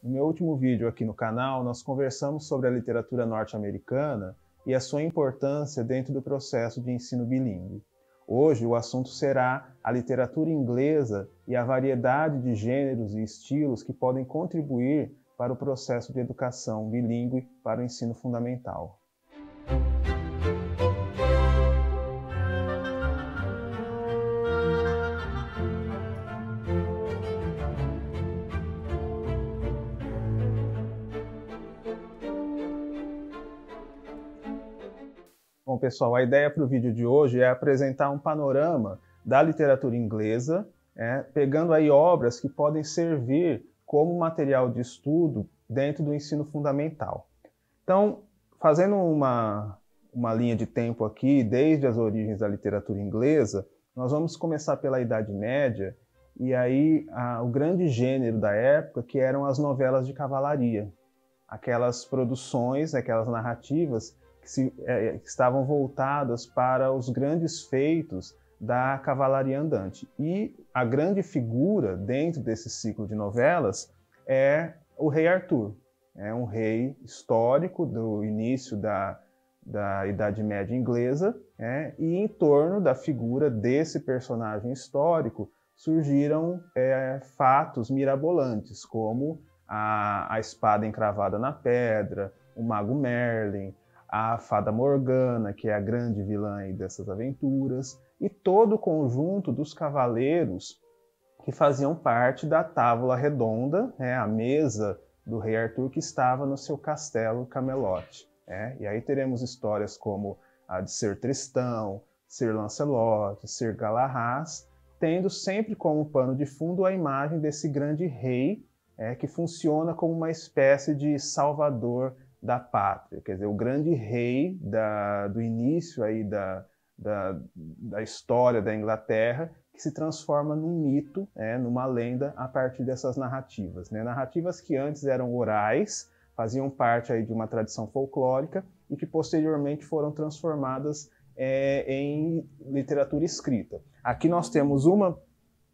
No meu último vídeo aqui no canal, nós conversamos sobre a literatura norte-americana e a sua importância dentro do processo de ensino bilíngue. Hoje o assunto será a literatura inglesa e a variedade de gêneros e estilos que podem contribuir para o processo de educação bilíngue para o ensino fundamental. Bom, pessoal, a ideia para o vídeo de hoje é apresentar um panorama da literatura inglesa, pegando aí obras que podem servir como material de estudo dentro do ensino fundamental. Então, fazendo uma linha de tempo aqui, desde as origens da literatura inglesa, nós vamos começar pela Idade Média, e aí o grande gênero da época, que eram as novelas de cavalaria, aquelas produções, aquelas narrativas que estavam voltadas para os grandes feitos da cavalaria andante. E a grande figura dentro desse ciclo de novelas é o rei Arthur. É um rei histórico do início da Idade Média inglesa, e em torno da figura desse personagem histórico surgiram fatos mirabolantes, como a espada encravada na pedra, o mago Merlin, a fada Morgana, que é a grande vilã aí dessas aventuras, e todo o conjunto dos cavaleiros que faziam parte da Távola Redonda, a mesa do rei Arthur que estava no seu castelo Camelot. E aí teremos histórias como a de Ser Tristão, Ser Lancelot, Ser Galahad, tendo sempre como pano de fundo a imagem desse grande rei que funciona como uma espécie de salvador da pátria, quer dizer, o grande rei do início aí da história da Inglaterra, que se transforma num mito, numa lenda a partir dessas narrativas. Narrativas que antes eram orais, faziam parte aí de uma tradição folclórica e que posteriormente foram transformadas em literatura escrita. Aqui nós temos uma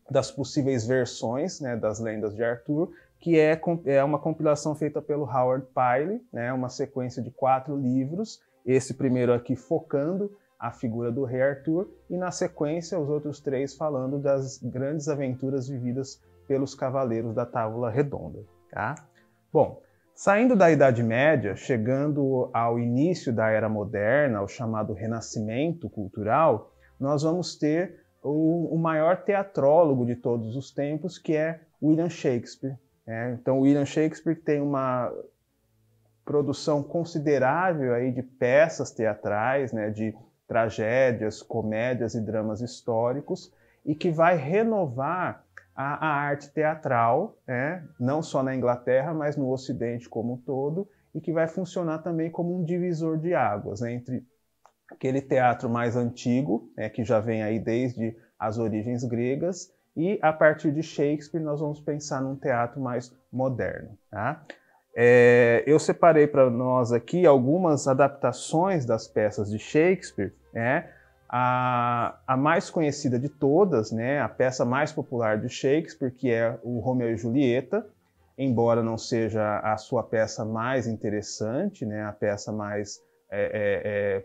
das possíveis versões das lendas de Arthur, que é uma compilação feita pelo Howard Pyle, uma sequência de 4 livros, esse primeiro aqui focando a figura do rei Arthur, e na sequência os outros 3 falando das grandes aventuras vividas pelos cavaleiros da Távola Redonda. Tá? Bom, saindo da Idade Média, chegando ao início da Era Moderna, o chamado Renascimento Cultural, nós vamos ter o maior teatrólogo de todos os tempos, que é William Shakespeare. Então, William Shakespeare tem uma produção considerável aí de peças teatrais, de tragédias, comédias e dramas históricos, e que vai renovar a arte teatral, não só na Inglaterra, mas no Ocidente como um todo, e que vai funcionar também como um divisor de águas entre aquele teatro mais antigo, que já vem aí desde as origens gregas, e a partir de Shakespeare nós vamos pensar num teatro mais moderno. Tá? Eu separei para nós aqui algumas adaptações das peças de Shakespeare. A mais conhecida de todas, a peça mais popular de Shakespeare, que é o Romeu e Julieta, embora não seja a sua peça mais interessante, a peça mais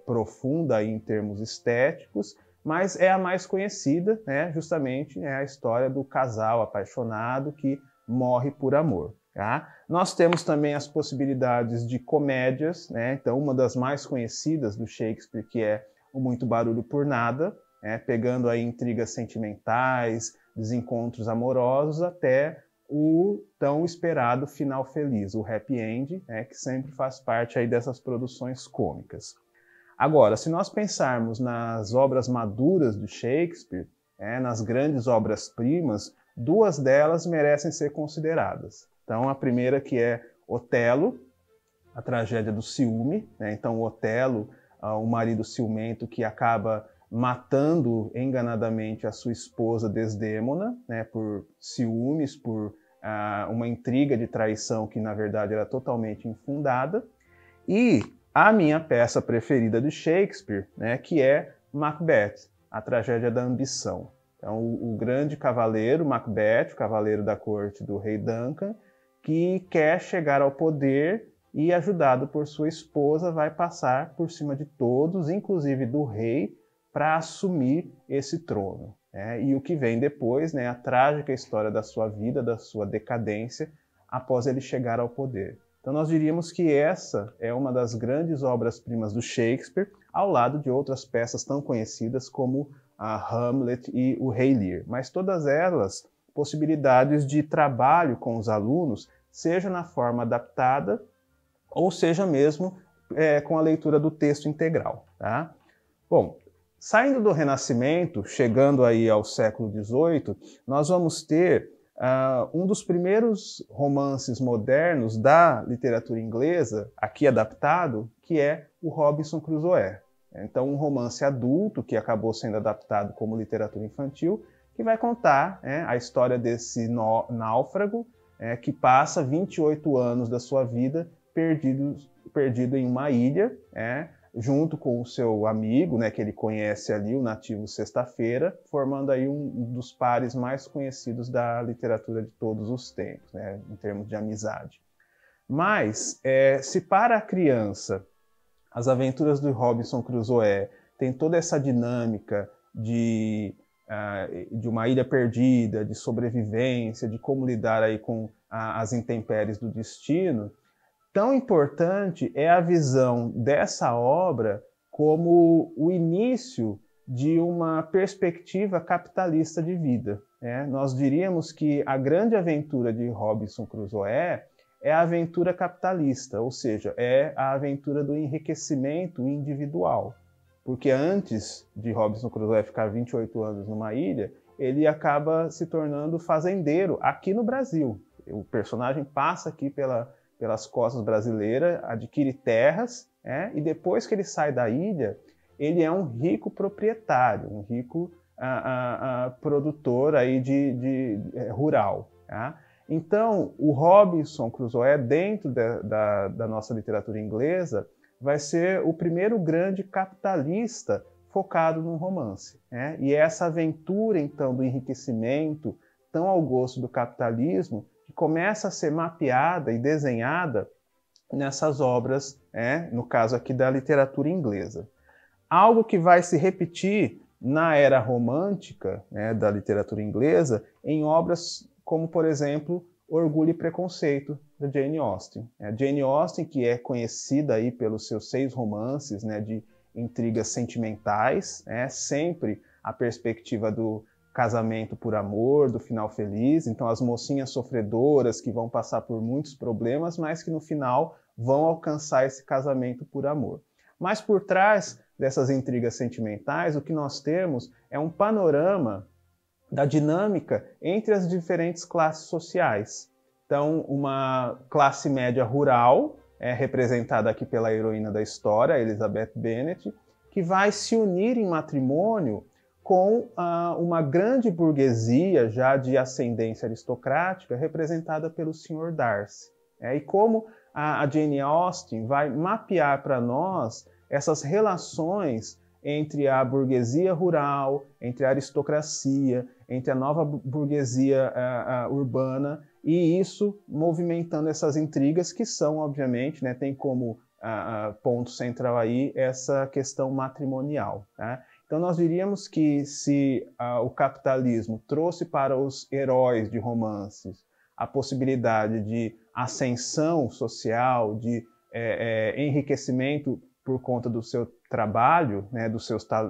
profunda em termos estéticos, mas é a mais conhecida, justamente a história do casal apaixonado que morre por amor. Tá? Nós temos também as possibilidades de comédias, então uma das mais conhecidas do Shakespeare, que é o Muito Barulho por Nada, pegando aí intrigas sentimentais, desencontros amorosos, até o tão esperado final feliz, o happy end, que sempre faz parte aí dessas produções cômicas. Agora, se nós pensarmos nas obras maduras do Shakespeare, nas grandes obras-primas, 2 delas merecem ser consideradas. Então, a primeira que é Otelo, a tragédia do ciúme. Então, Otelo, o marido ciumento que acaba matando enganadamente a sua esposa Desdémona, por ciúmes, por uma intriga de traição que, na verdade, era totalmente infundada. E a minha peça preferida de Shakespeare, que é Macbeth, a tragédia da ambição. Então, o grande cavaleiro, Macbeth, o cavaleiro da corte do rei Duncan, que quer chegar ao poder e, ajudado por sua esposa, vai passar por cima de todos, inclusive do rei, para assumir esse trono. E o que vem depois, a trágica história da sua vida, da sua decadência, após ele chegar ao poder. Então nós diríamos que essa é uma das grandes obras-primas do Shakespeare, ao lado de outras peças tão conhecidas como a Hamlet e o Rei Lear. Mas todas elas possibilidades de trabalho com os alunos, seja na forma adaptada, ou seja mesmo com a leitura do texto integral. Tá? Bom, saindo do Renascimento, chegando aí ao século XVIII, nós vamos ter um dos primeiros romances modernos da literatura inglesa, aqui adaptado, que é o Robinson Crusoe. Então, um romance adulto que acabou sendo adaptado como literatura infantil, que vai contar a história desse náufrago que passa 28 anos da sua vida perdido em uma ilha, junto com o seu amigo, que ele conhece ali, o nativo Sexta-feira, formando aí um dos pares mais conhecidos da literatura de todos os tempos, em termos de amizade. Mas, se para a criança as aventuras do Robinson Crusoe tem toda essa dinâmica de uma ilha perdida, de sobrevivência, de como lidar aí com as intempéries do destino, tão importante é a visão dessa obra como o início de uma perspectiva capitalista de vida. Nós diríamos que a grande aventura de Robinson Crusoe é a aventura capitalista, ou seja, é a aventura do enriquecimento individual. Porque antes de Robinson Crusoe ficar 28 anos numa ilha, ele acaba se tornando fazendeiro aqui no Brasil. O personagem passa aqui pelas costas brasileiras, adquire terras, e depois que ele sai da ilha, ele é um rico proprietário, um rico produtor aí rural. Tá? Então, o Robinson Crusoe, dentro da nossa literatura inglesa, vai ser o primeiro grande capitalista focado num romance. E essa aventura, então, do enriquecimento, tão ao gosto do capitalismo, que começa a ser mapeada e desenhada nessas obras, no caso aqui da literatura inglesa. Algo que vai se repetir na era romântica da literatura inglesa em obras como, por exemplo, Orgulho e Preconceito, da Jane Austen. A Jane Austen, que é conhecida aí pelos seus 6 romances de intrigas sentimentais, sempre a perspectiva do casamento por amor, do final feliz. Então, as mocinhas sofredoras que vão passar por muitos problemas, mas que no final vão alcançar esse casamento por amor. Mas por trás dessas intrigas sentimentais, o que nós temos é um panorama da dinâmica entre as diferentes classes sociais. Então, uma classe média rural, representada aqui pela heroína da história, Elizabeth Bennet, que vai se unir em matrimônio com uma grande burguesia já de ascendência aristocrática, representada pelo Sr. Darcy. E como a Jane Austen vai mapear para nós essas relações entre a burguesia rural, entre a aristocracia, entre a nova burguesia urbana, e isso movimentando essas intrigas que são, obviamente, tem como ponto central aí essa questão matrimonial. Tá? Então nós diríamos que se o capitalismo trouxe para os heróis de romances a possibilidade de ascensão social, de enriquecimento por conta do seu trabalho,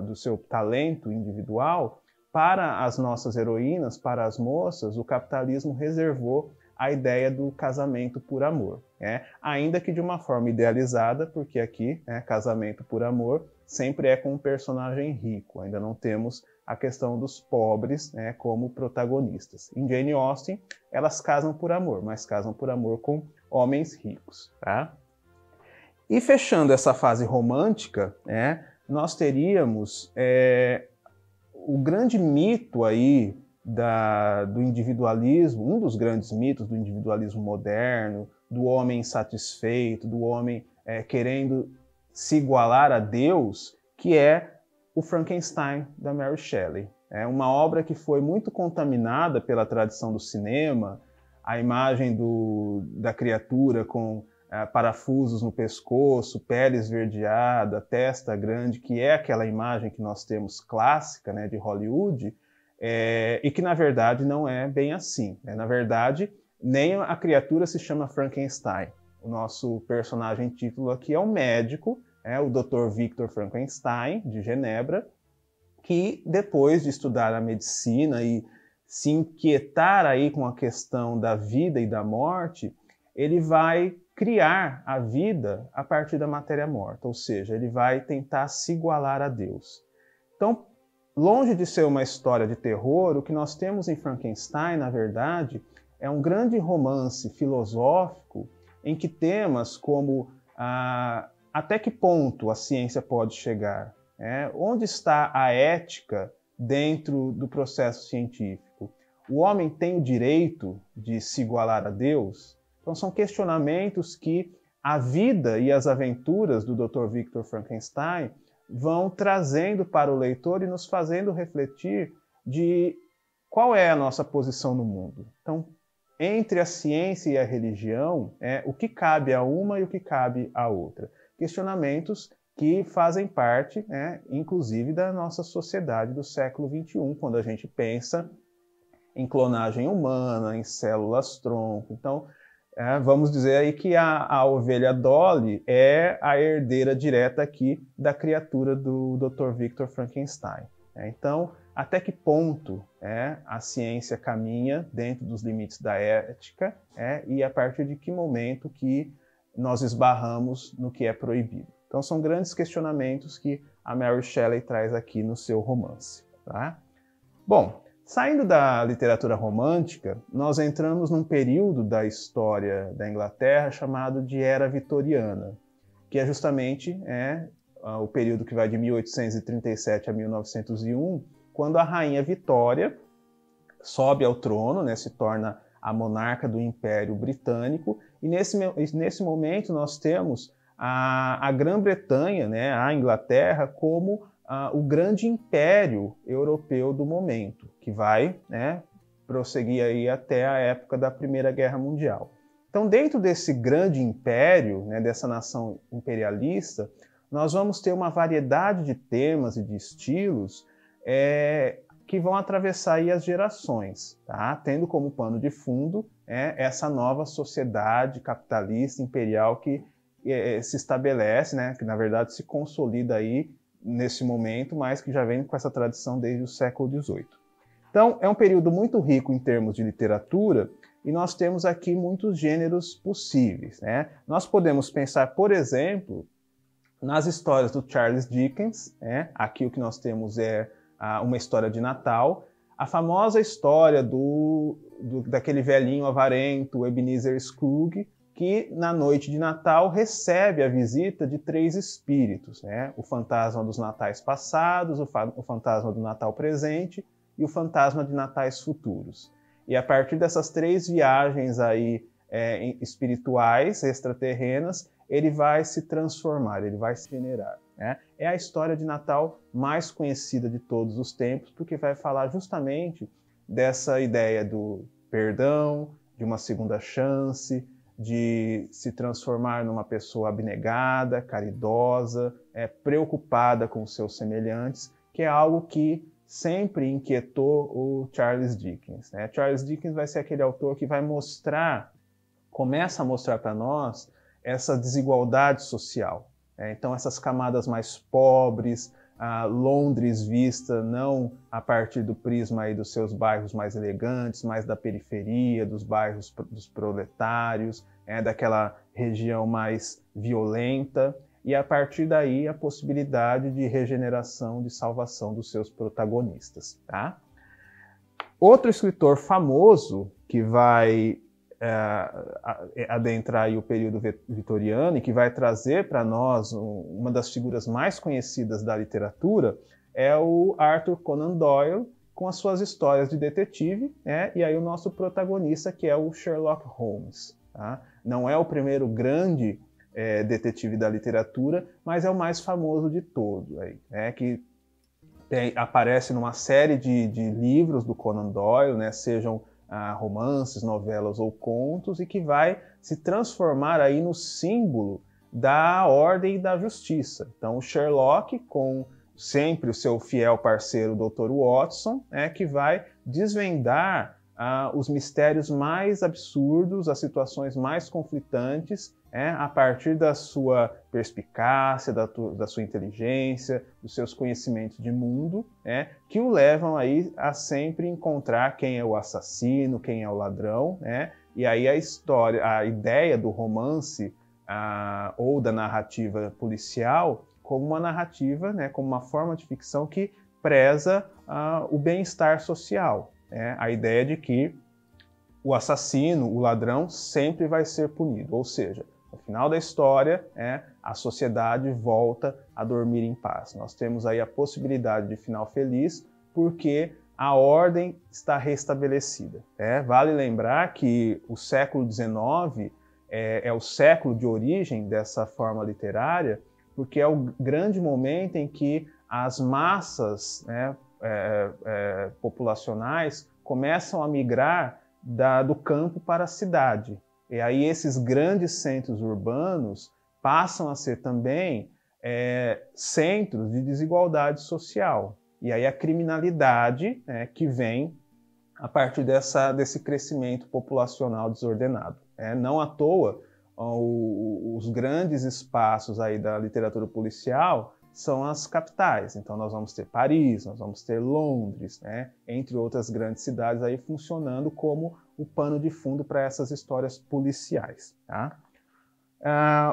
do seu talento individual, para as nossas heroínas, para as moças, o capitalismo reservou a ideia do casamento por amor. Ainda que de uma forma idealizada, porque aqui, casamento por amor, sempre é com um personagem rico. Ainda não temos a questão dos pobres como protagonistas. Em Jane Austen, elas casam por amor, mas casam por amor com homens ricos. Tá? E fechando essa fase romântica, nós teríamos o grande mito aí do individualismo, um dos grandes mitos do individualismo moderno, do homem insatisfeito, do homem querendo se igualar a Deus, que é o Frankenstein, da Mary Shelley. É uma obra que foi muito contaminada pela tradição do cinema, a imagem da criatura com parafusos no pescoço, pele esverdeada, testa grande, que é aquela imagem que nós temos clássica, né, de Hollywood, e que na verdade não é bem assim, né? Na verdade, nem a criatura se chama Frankenstein. O nosso personagem título aqui é um médico, o Dr. Victor Frankenstein, de Genebra, que depois de estudar a medicina e se inquietar aí com a questão da vida e da morte, ele vai criar a vida a partir da matéria morta, ou seja, ele vai tentar se igualar a Deus. Então, longe de ser uma história de terror, o que nós temos em Frankenstein, na verdade, é um grande romance filosófico em que temas como até que ponto a ciência pode chegar, onde está a ética dentro do processo científico? O homem tem o direito de se igualar a Deus? Então são questionamentos que a vida e as aventuras do Dr. Victor Frankenstein vão trazendo para o leitor e nos fazendo refletir de qual é a nossa posição no mundo. Então, entre a ciência e a religião, o que cabe a uma e o que cabe à outra. Questionamentos que fazem parte, inclusive, da nossa sociedade do século XXI, quando a gente pensa em clonagem humana, em células-tronco. Então, vamos dizer aí que a ovelha Dolly é a herdeira direta aqui da criatura do Dr. Victor Frankenstein. Então, até que ponto a ciência caminha dentro dos limites da ética e a partir de que momento que nós esbarramos no que é proibido. Então, são grandes questionamentos que a Mary Shelley traz aqui no seu romance. Tá? Bom, saindo da literatura romântica, nós entramos num período da história da Inglaterra chamado de Era Vitoriana, que é justamente o período que vai de 1837 a 1901, quando a rainha Vitória sobe ao trono, se torna a monarca do Império Britânico, e nesse momento nós temos a Grã-Bretanha, a Inglaterra, como o grande império europeu do momento, que vai prosseguir aí até a época da Primeira Guerra Mundial. Então, dentro desse grande império, dessa nação imperialista, nós vamos ter uma variedade de temas e de estilos que vão atravessar aí as gerações, tá? Tendo como pano de fundo essa nova sociedade capitalista imperial que se estabelece, que na verdade se consolida aí nesse momento, mas que já vem com essa tradição desde o século XVIII. Então, é um período muito rico em termos de literatura e nós temos aqui muitos gêneros possíveis. Nós podemos pensar, por exemplo, nas histórias do Charles Dickens. Aqui o que nós temos é uma história de Natal, a famosa história daquele velhinho avarento, Ebenezer Scrooge, que na noite de Natal recebe a visita de 3 espíritos, o fantasma dos natais passados, o fantasma do Natal presente e o fantasma de natais futuros. E a partir dessas 3 viagens aí, espirituais, extraterrenas, ele vai se transformar, ele vai se generar. É a história de Natal mais conhecida de todos os tempos, porque vai falar justamente dessa ideia do perdão, de uma segunda chance, de se transformar numa pessoa abnegada, caridosa, preocupada com os seus semelhantes, que é algo que sempre inquietou o Charles Dickens. Charles Dickens vai ser aquele autor que vai começa a mostrar para nós essa desigualdade social. Então, essas camadas mais pobres, a Londres vista não a partir do prisma aí dos seus bairros mais elegantes, mas da periferia, dos bairros dos proletários, daquela região mais violenta, e a partir daí a possibilidade de regeneração, de salvação dos seus protagonistas. Tá? Outro escritor famoso que vai adentrar aí o período vitoriano e que vai trazer para nós uma das figuras mais conhecidas da literatura é o Arthur Conan Doyle, com as suas histórias de detetive, e aí o nosso protagonista, que é o Sherlock Holmes. Tá? Não é o primeiro grande detetive da literatura, mas é o mais famoso de todos, que aparece numa série de livros do Conan Doyle, sejam romances, novelas ou contos, e que vai se transformar aí no símbolo da ordem e da justiça. Então, o Sherlock, com sempre o seu fiel parceiro, o Dr. Watson, que vai desvendar os mistérios mais absurdos, as situações mais conflitantes, a partir da sua perspicácia, da sua inteligência, dos seus conhecimentos de mundo, que o levam aí a sempre encontrar quem é o assassino, quem é o ladrão, e aí a ideia do romance ou da narrativa policial como uma narrativa, como uma forma de ficção que preza o bem-estar social. A ideia de que o assassino, o ladrão, sempre vai ser punido. Ou seja, no final da história, a sociedade volta a dormir em paz. Nós temos aí a possibilidade de final feliz porque a ordem está restabelecida. Vale lembrar que o século XIX é o século de origem dessa forma literária, porque é o grande momento em que as massas populacionais começam a migrar do campo para a cidade. E aí esses grandes centros urbanos passam a ser também centros de desigualdade social. E aí a criminalidade que vem a partir desse crescimento populacional desordenado. Não à toa, os grandes espaços aí da literatura policial são as capitais. Então nós vamos ter Paris, nós vamos ter Londres, entre outras grandes cidades aí funcionando como o pano de fundo para essas histórias policiais. Tá?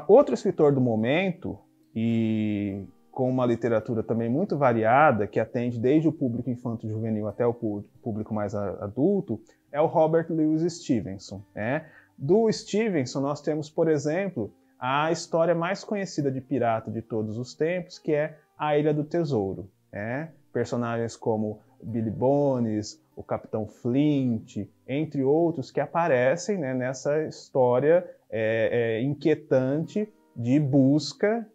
Outro escritor do momento, e com uma literatura também muito variada, que atende desde o público infanto-juvenil até o público mais adulto, é o Robert Louis Stevenson. Do Stevenson nós temos, por exemplo, a história mais conhecida de pirata de todos os tempos, que é A Ilha do Tesouro. Personagens como Billy Bones, o Capitão Flint, entre outros, que aparecem nessa história inquietante de busca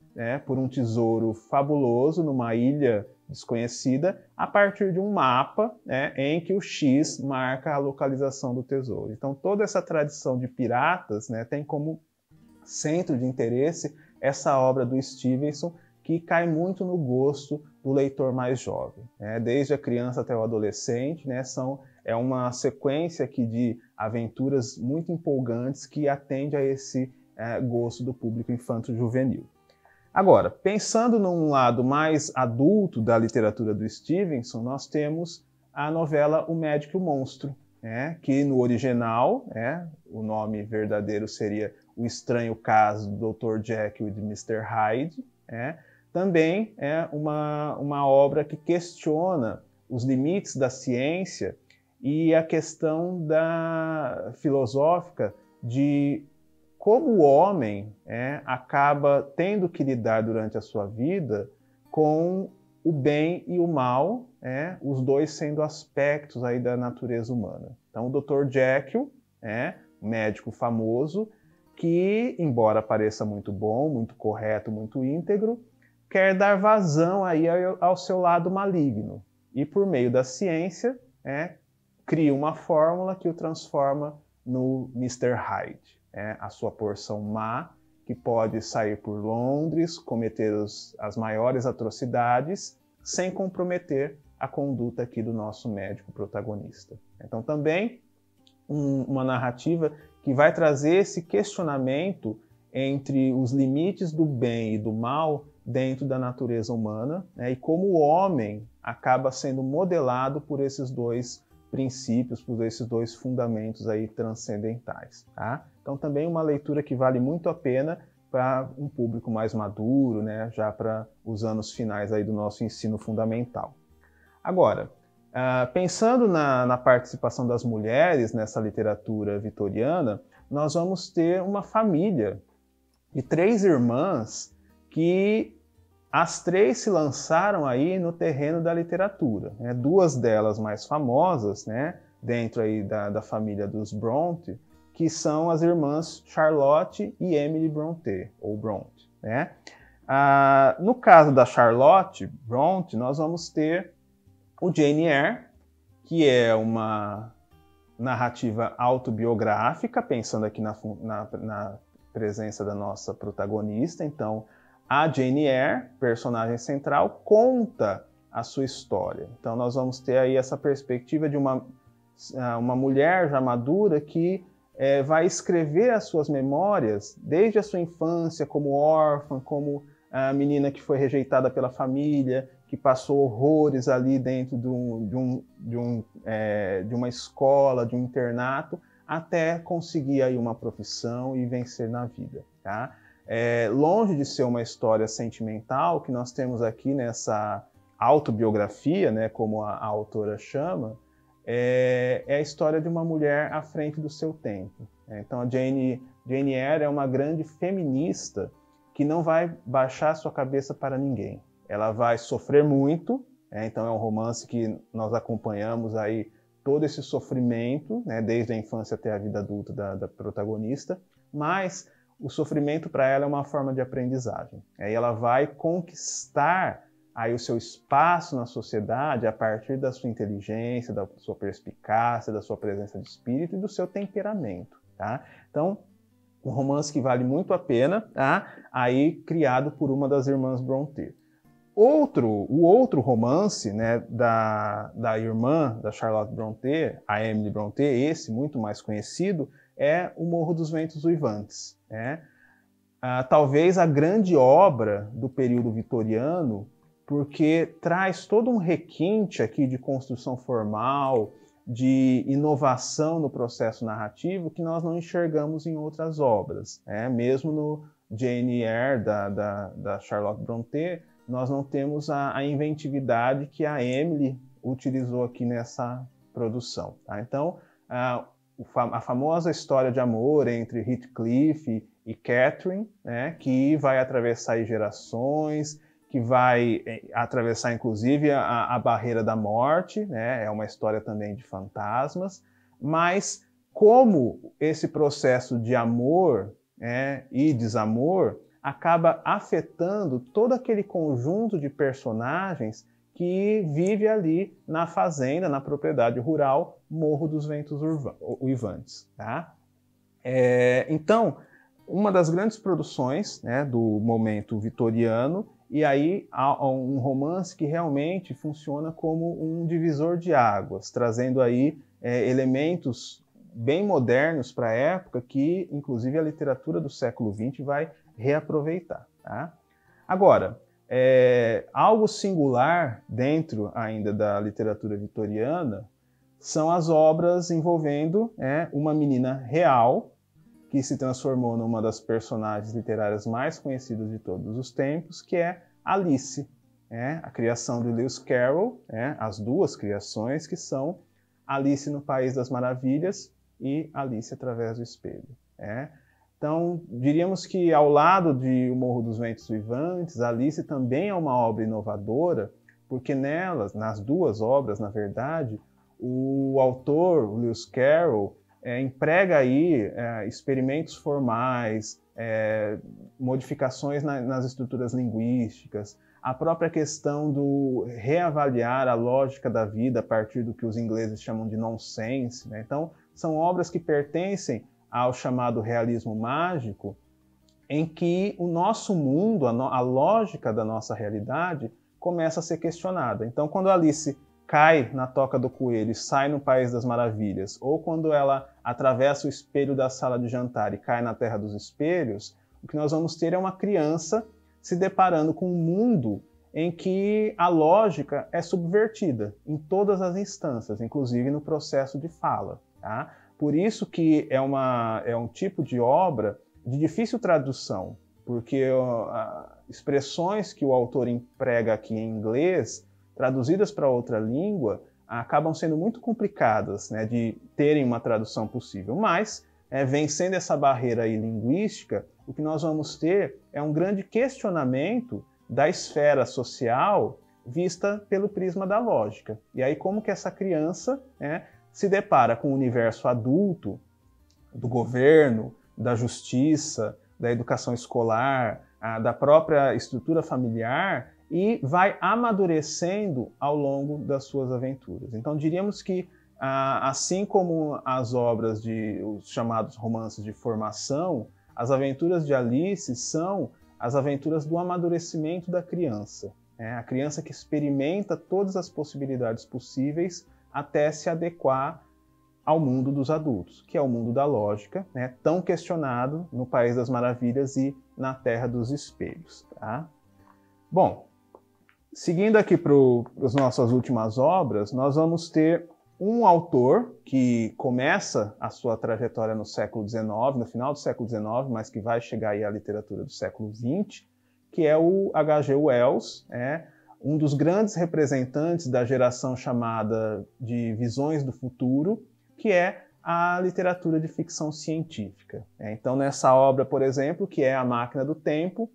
por um tesouro fabuloso numa ilha desconhecida, a partir de um mapa em que o X marca a localização do tesouro. Então toda essa tradição de piratas tem como centro de interesse essa obra do Stevenson, que cai muito no gosto do leitor mais jovem. Desde a criança até o adolescente, é uma sequência aqui de aventuras muito empolgantes que atende a esse gosto do público infanto-juvenil. Agora, pensando num lado mais adulto da literatura do Stevenson, nós temos a novela O Médico e o Monstro, que no original, o nome verdadeiro seria O Estranho Caso do Dr. Jekyll e de Mr. Hyde. Também é uma obra que questiona os limites da ciência e a questão filosófica de como o homem acaba tendo que lidar durante a sua vida com o bem e o mal, os dois sendo aspectos aí da natureza humana. Então, o Dr. Jekyll, um médico famoso, que, embora pareça muito bom, muito correto, muito íntegro, quer dar vazão aí ao seu lado maligno. E, por meio da ciência, cria uma fórmula que o transforma no Mr. Hyde. A sua porção má, que pode sair por Londres, cometer as maiores atrocidades, sem comprometer a conduta aqui do nosso médico protagonista. Então também uma narrativa que vai trazer esse questionamento entre os limites do bem e do mal dentro da natureza humana, e como o homem acaba sendo modelado por esses dois princípios, por esses dois fundamentos aí transcendentais. Tá? Então também uma leitura que vale muito a pena para um público mais maduro, já para os anos finais aí do nosso ensino fundamental. Agora, pensando na participação das mulheres nessa literatura vitoriana, nós vamos ter uma família de 3 irmãs que as 3 se lançaram aí no terreno da literatura. 2 delas mais famosas, dentro aí da família dos Bronte, que são as irmãs Charlotte e Emily Brontë, ou Bronte. No caso da Charlotte Bronte, nós vamos ter o Jane Eyre, que é uma narrativa autobiográfica, pensando aqui na presença da nossa protagonista. Então, a Jane Eyre, personagem central, conta a sua história. Então, nós vamos ter aí essa perspectiva de uma mulher já madura que vai escrever as suas memórias desde a sua infância, como órfã, como a menina que foi rejeitada pela família, que passou horrores ali dentro de uma escola, de um internato, até conseguir aí uma profissão e vencer na vida. Tá? Longe de ser uma história sentimental, que nós temos aqui nessa autobiografia, né, como a autora chama, é a história de uma mulher à frente do seu tempo. Então a Jane Eyre é uma grande feminista que não vai baixar sua cabeça para ninguém. Ela vai sofrer muito, então é um romance que nós acompanhamos aí todo esse sofrimento, né, desde a infância até a vida adulta da protagonista, mas o sofrimento para ela é uma forma de aprendizagem. Aí ela vai conquistar aí o seu espaço na sociedade a partir da sua inteligência, da sua perspicácia, da sua presença de espírito e do seu temperamento. Tá? Então, um romance que vale muito a pena, tá? Aí criado por uma das irmãs Brontë. O outro romance, né, da irmã da Charlotte Brontë, a Emily Brontë, esse muito mais conhecido, é O Morro dos Ventos Uivantes. Né? Talvez a grande obra do período vitoriano, porque traz todo um requinte aqui de construção formal, de inovação no processo narrativo que nós não enxergamos em outras obras. Mesmo no Jane Eyre, da Charlotte Brontë, nós não temos a inventividade que a Emily utilizou aqui nessa produção. Tá? Então, a famosa história de amor entre Heathcliff e Catherine, né, que vai atravessar gerações, que vai atravessar, inclusive, a barreira da morte, né? É uma história também de fantasmas, mas como esse processo de amor, e desamor acaba afetando todo aquele conjunto de personagens que vive ali na fazenda, na propriedade rural Morro dos Ventos Uivantes. Tá? Então, uma das grandes produções, né, do momento vitoriano, e aí há um romance que realmente funciona como um divisor de águas, trazendo aí elementos bem modernos para a época que, inclusive, a literatura do século XX vai reaproveitar. Tá? Agora, algo singular dentro ainda da literatura vitoriana são as obras envolvendo uma menina real, que se transformou numa das personagens literárias mais conhecidas de todos os tempos, que é Alice, a criação de Lewis Carroll, as duas criações que são Alice no País das Maravilhas e Alice através do Espelho. Então, diríamos que ao lado de O Morro dos Ventos Uivantes, Alice também é uma obra inovadora, porque nelas, nas duas obras, na verdade, o autor, o Lewis Carroll, emprega aí experimentos formais, modificações nas estruturas linguísticas, a própria questão do reavaliar a lógica da vida a partir do que os ingleses chamam de nonsense. Né? Então, são obras que pertencem ao chamado realismo mágico, em que o nosso mundo, a lógica da nossa realidade, começa a ser questionada. Então, quando Alice cai na toca do coelho e sai no País das Maravilhas, ou quando ela atravessa o espelho da sala de jantar e cai na Terra dos Espelhos, o que nós vamos ter é uma criança se deparando com um mundo em que a lógica é subvertida em todas as instâncias, inclusive no processo de fala. Tá? Por isso que é um tipo de obra de difícil tradução, porque expressões que o autor emprega aqui em inglês, traduzidas para outra língua, acabam sendo muito complicadas, né, de terem uma tradução possível. Mas, vencendo essa barreira aí linguística, o que nós vamos ter é um grande questionamento da esfera social vista pelo prisma da lógica. E aí como que essa criança se depara com o universo adulto, do governo, da justiça, da educação escolar, da própria estrutura familiar, e vai amadurecendo ao longo das suas aventuras. Então diríamos que assim como as obras os chamados romances de formação, as aventuras de Alice são as aventuras do amadurecimento da criança. A criança que experimenta todas as possibilidades possíveis até se adequar ao mundo dos adultos, que é o mundo da lógica, tão questionado no País das Maravilhas e na Terra dos Espelhos. Tá? Bom, seguindo aqui para as nossas últimas obras, nós vamos ter um autor que começa a sua trajetória no século XIX, no final do século XIX, mas que vai chegar aí à literatura do século XX, que é o H.G. Wells, um dos grandes representantes da geração chamada de Visões do Futuro, que é a literatura de ficção científica. Então, nessa obra, por exemplo, que é A Máquina do Tempo,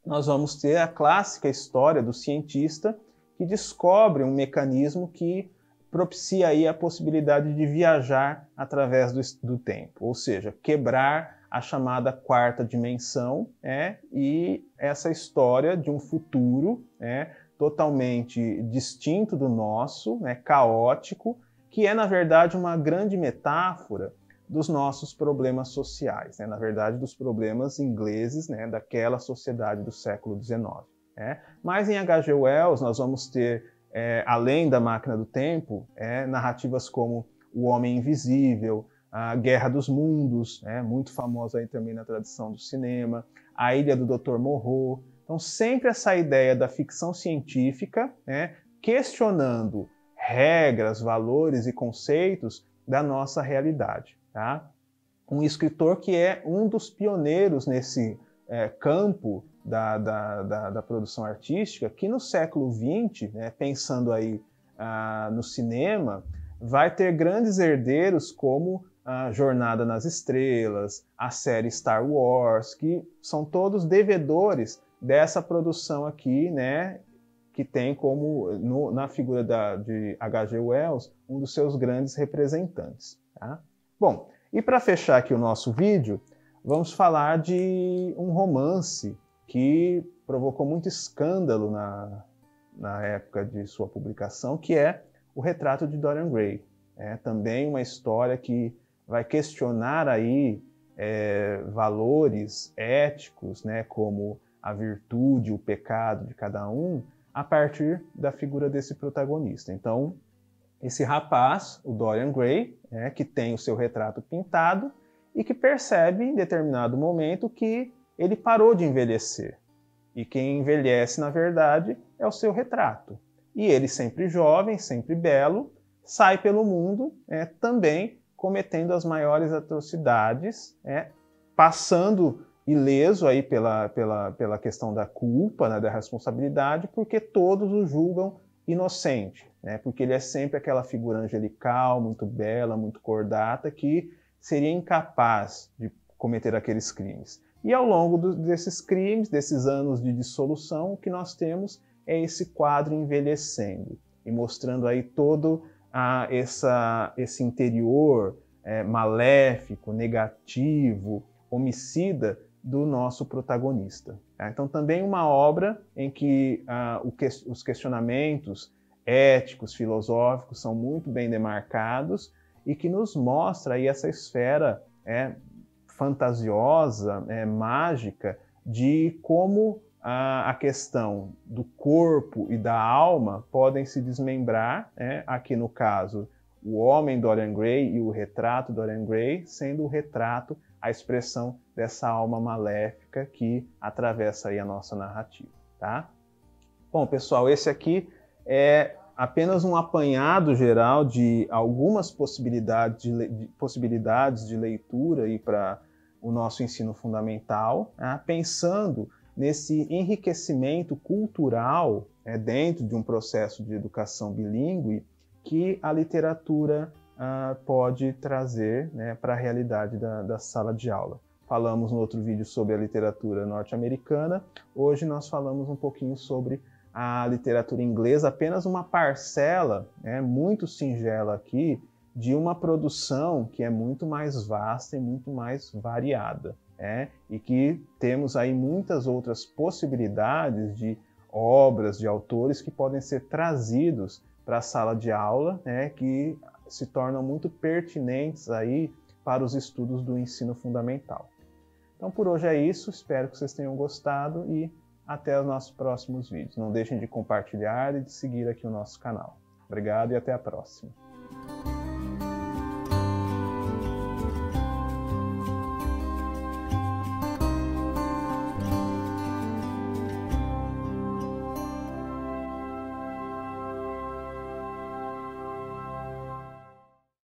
nós vamos ter a clássica história do cientista que descobre um mecanismo que propicia aí a possibilidade de viajar através do tempo, ou seja, quebrar a chamada quarta dimensão, e essa história de um futuro totalmente distinto do nosso, caótico, que é, na verdade, uma grande metáfora dos nossos problemas sociais, na verdade, dos problemas ingleses, daquela sociedade do século XIX. Mas em H.G. Wells nós vamos ter, além da Máquina do Tempo, narrativas como O Homem Invisível, a Guerra dos Mundos, muito famosa aí também na tradição do cinema, A Ilha do Dr. Moreau. Então, sempre essa ideia da ficção científica, questionando regras, valores e conceitos da nossa realidade. Tá? Um escritor que é um dos pioneiros nesse campo da produção artística, que no século XX, pensando aí no cinema, vai ter grandes herdeiros como a Jornada nas Estrelas, a série Star Wars, que são todos devedores dessa produção aqui, que tem como, na figura de H.G. Wells, um dos seus grandes representantes. Tá? Bom, e para fechar aqui o nosso vídeo, vamos falar de um romance que provocou muito escândalo na época de sua publicação, que é O Retrato de Dorian Gray. Também uma história que vai questionar aí valores éticos, como a virtude, o pecado de cada um, a partir da figura desse protagonista. Então, esse rapaz, o Dorian Gray, que tem o seu retrato pintado e que percebe em determinado momento que ele parou de envelhecer. E quem envelhece, na verdade, é o seu retrato. E ele, sempre jovem, sempre belo, sai pelo mundo também cometendo as maiores atrocidades, passando ileso aí pela questão da culpa, da responsabilidade, porque todos o julgam inocente, porque ele é sempre aquela figura angelical, muito bela, muito cordata, que seria incapaz de cometer aqueles crimes. E ao longo desses crimes, desses anos de dissolução, o que nós temos é esse quadro envelhecendo e mostrando aí todo esse interior maléfico, negativo, homicida do nosso protagonista. Então, também uma obra em que os questionamentos éticos, filosóficos são muito bem demarcados e que nos mostra aí essa esfera fantasiosa, mágica, de como a questão do corpo e da alma podem se desmembrar, aqui no caso, o homem Dorian Gray e o retrato Dorian Gray, sendo o retrato a expressão dessa alma maléfica que atravessa aí a nossa narrativa. Tá? Bom, pessoal, esse aqui é apenas um apanhado geral de algumas possibilidades de leitura para o nosso ensino fundamental, pensando nesse enriquecimento cultural dentro de um processo de educação bilíngue que a literatura pode trazer para a realidade da sala de aula. Falamos no outro vídeo sobre a literatura norte-americana, hoje nós falamos um pouquinho sobre a literatura inglesa, apenas uma parcela muito singela aqui de uma produção que é muito mais vasta e muito mais variada. E que temos aí muitas outras possibilidades de obras, de autores que podem ser trazidos para a sala de aula, que se tornam muito pertinentes aí para os estudos do ensino fundamental. Então por hoje é isso, espero que vocês tenham gostado e até os nossos próximos vídeos. Não deixem de compartilhar e de seguir aqui o nosso canal. Obrigado e até a próxima.